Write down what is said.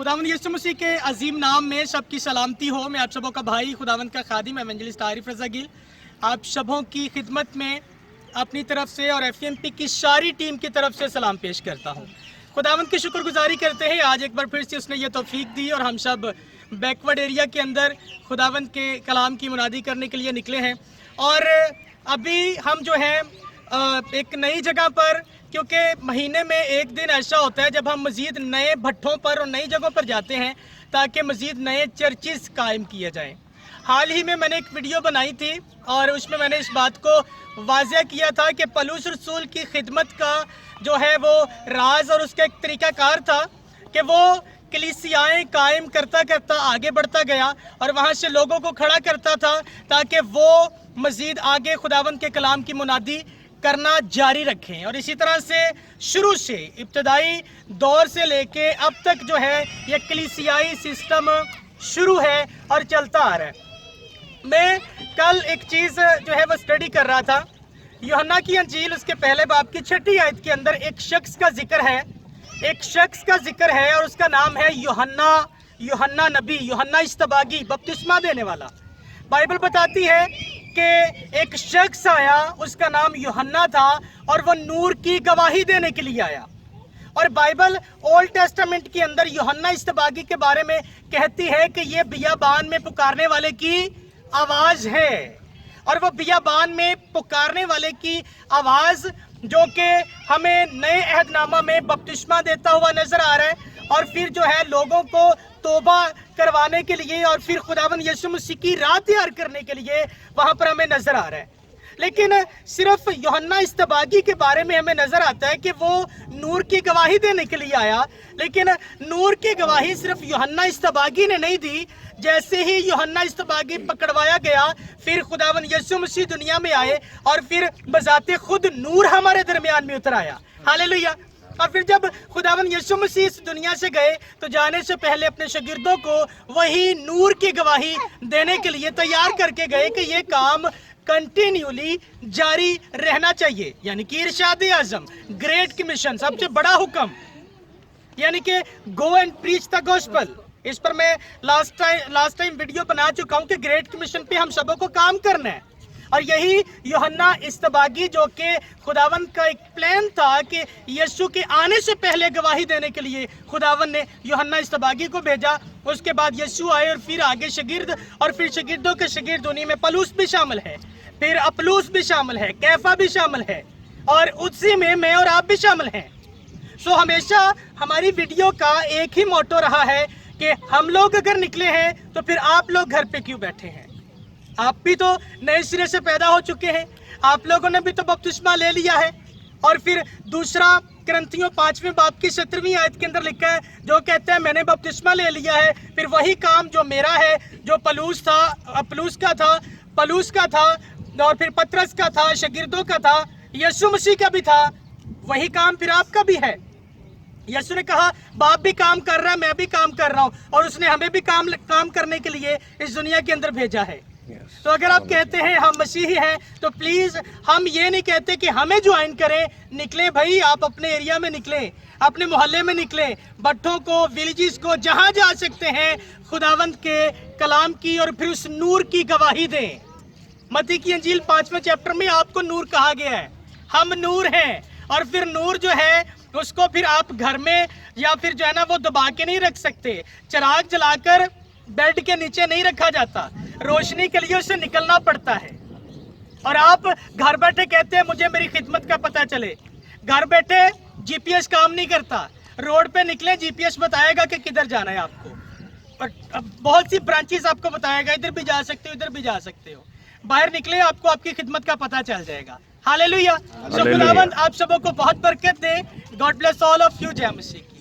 खुदावंद यीशु मसीह के अजीम नाम में सबकी सलामती हो। मैं आप सबों का भाई खुदावंद का खादिम एवेंजलिस्ट आरिफ रज़ा गिल आप सबों की खिदमत में अपनी तरफ से और एफएमपी की सारी टीम की तरफ से सलाम पेश करता हूँ। खुदावंद की शुक्रगुजारी करते हैं, आज एक बार फिर से उसने ये तौफीक दी और हम सब बैकवर्ड एरिया के अंदर खुदावंद के कलाम की मुनादी करने के लिए निकले हैं। और अभी हम जो है एक नई जगह पर, क्योंकि महीने में एक दिन ऐसा होता है जब हम मज़ीद नए भट्ठों पर और नई जगहों पर जाते हैं ताकि मज़ीद नए चर्चिज़ कायम किए जाएं। हाल ही में मैंने एक वीडियो बनाई थी और उसमें मैंने इस बात को वाज़ह किया था कि पलूस रसूल की खिदमत का जो है वो राज और उसका एक तरीक़ाकार था कि वो कलीसियाएं कायम करता करता आगे बढ़ता गया और वहाँ से लोगों को खड़ा करता था ताकि वो मज़ीद आगे खुदावंद के कलाम की मुनादी करना जारी रखें। और इसी तरह से शुरू से इब्तदाई दौर से लेके अब तक जो है ये कलीसियाई सिस्टम शुरू है और चलता आ रहा है। मैं कल एक चीज़ जो है वो स्टडी कर रहा था। यूहन्ना की अंजील उसके पहले बाब की 6ठी आयत के अंदर एक शख्स का जिक्र है और उसका नाम है यूहन्ना नबी, यूहन्ना इस्तबागी, बपतिस्मा देने वाला। बाइबल बताती है कि एक शख्स आया, उसका नाम यूहन्ना था और वो नूर की गवाही देने के लिए आया। और बाइबल ओल्ड टेस्टामेंट के अंदर यूहन्ना इस्तबागी के बारे में कहती है कि ये बियाबान में पुकारने वाले की आवाज़ है। और वो बियाबान में पुकारने वाले की आवाज़ जो कि हमें नए अहदनामा में बपतिस्मा देता हुआ नजर आ रहा है और फिर जो है लोगों को तौबा करवाने के लिए और फिर खुदावंद यीशु मसीह की राह तैयार करने के लिए वहाँ पर हमें नजर आ रहा है। लेकिन सिर्फ यूहन्ना इस्तबागी के बारे में हमें नजर आता है कि वो नूर की गवाही देने के लिए आया, लेकिन नूर की गवाही सिर्फ यूहन्ना इस्तबागी ने नहीं दी। जैसे ही यूहन्ना इस्तबागी पकड़वाया गया फिर खुदावंद यीशु मसीह दुनिया में आए और फिर बजाते खुद नूर हमारे दरमियान में उतर आया। हालेलुया। और फिर जब खुदावंद यीशु मसीह इस दुनिया से गए तो जाने से पहले अपने शागिर्दों को वही नूर की गवाही देने के लिए तैयार करके गए कि ये काम कंटिन्यूली जारी रहना चाहिए, यानी कि इरशाद आज़म, ग्रेट कमीशन, सबसे बड़ा हुक्म, यानी कि go and preach the gospel. इस पर मैं लास्ट टाइम वीडियो बना चुका हूं कि ग्रेट कमीशन पे हम सबों को काम करना है। और यही यूहन्ना इस्तबागी जो कि खुदावंद का एक प्लान था कि यीशु के आने से पहले गवाही देने के लिए खुदावंद ने यूहन्ना इस्तबागी को भेजा। उसके बाद यीशु आए और फिर आगे शागिर्द और फिर शागिर्दों के शागिर्द उन्हीं में पलूस भी शामिल है, फिर अपलूस भी शामिल है, कैफा भी शामिल है और उसी में मैं और आप भी शामिल हैं। सो हमेशा हमारी वीडियो का एक ही मोटो रहा है कि हम लोग अगर निकले हैं तो फिर आप लोग घर पे क्यों बैठे हैं? आप भी तो नए सिरे से पैदा हो चुके हैं, आप लोगों ने भी तो बपतिस्मा ले लिया है। और फिर दूसरा करंथियों 5वें बाब की 17वीं आयत के अंदर लिखा है जो कहता है मैंने बपतिस्मा ले लिया है, फिर वही काम जो मेरा है, जो पलूस था, अपलूस का था और फिर पतरस का था, शागिर्दों का था, यीशु मसीह का भी था, वही काम फिर आपका भी है। यीशु ने कहा बाप भी काम कर रहा है, मैं भी काम कर रहा हूँ और उसने हमें भी काम करने के लिए इस दुनिया के अंदर भेजा है। तो अगर आप कहते हैं हम मसीही हैं तो प्लीज हम ये नहीं कहते कि हमें ज्वाइन करें, निकलें भाई, आप अपने एरिया में निकलें, अपने मोहल्ले में निकलें, भट्ठों को, विलेजेस को, जहां जा सकते हैं खुदावंद के कलाम की और फिर उस नूर की गवाही दें। मत्ती की अंजील 5वें चैप्टर में आपको नूर कहा गया है, हम नूर हैं। और फिर नूर जो है उसको फिर आप घर में या फिर जो है ना वो दबा के नहीं रख सकते, चिराग जलाकर बेड के नीचे नहीं रखा जाता, रोशनी के लिए उससे निकलना पड़ता है। और आप घर बैठे कहते हैं मुझे मेरी खिदमत का पता चले, घर बैठे जीपीएस काम नहीं करता, रोड पे निकले जीपीएस बताएगा कि किधर जाना है आपको, और बहुत सी ब्रांचेस आपको बताएगा इधर भी जा सकते हो, इधर भी जा सकते हो। बाहर निकले आपको आपकी खिदमत का पता चल जाएगा। हालेलुया। सो खुदावंद आप सबों को बहुत बरकत दे। God bless all of you. जय मसीह की।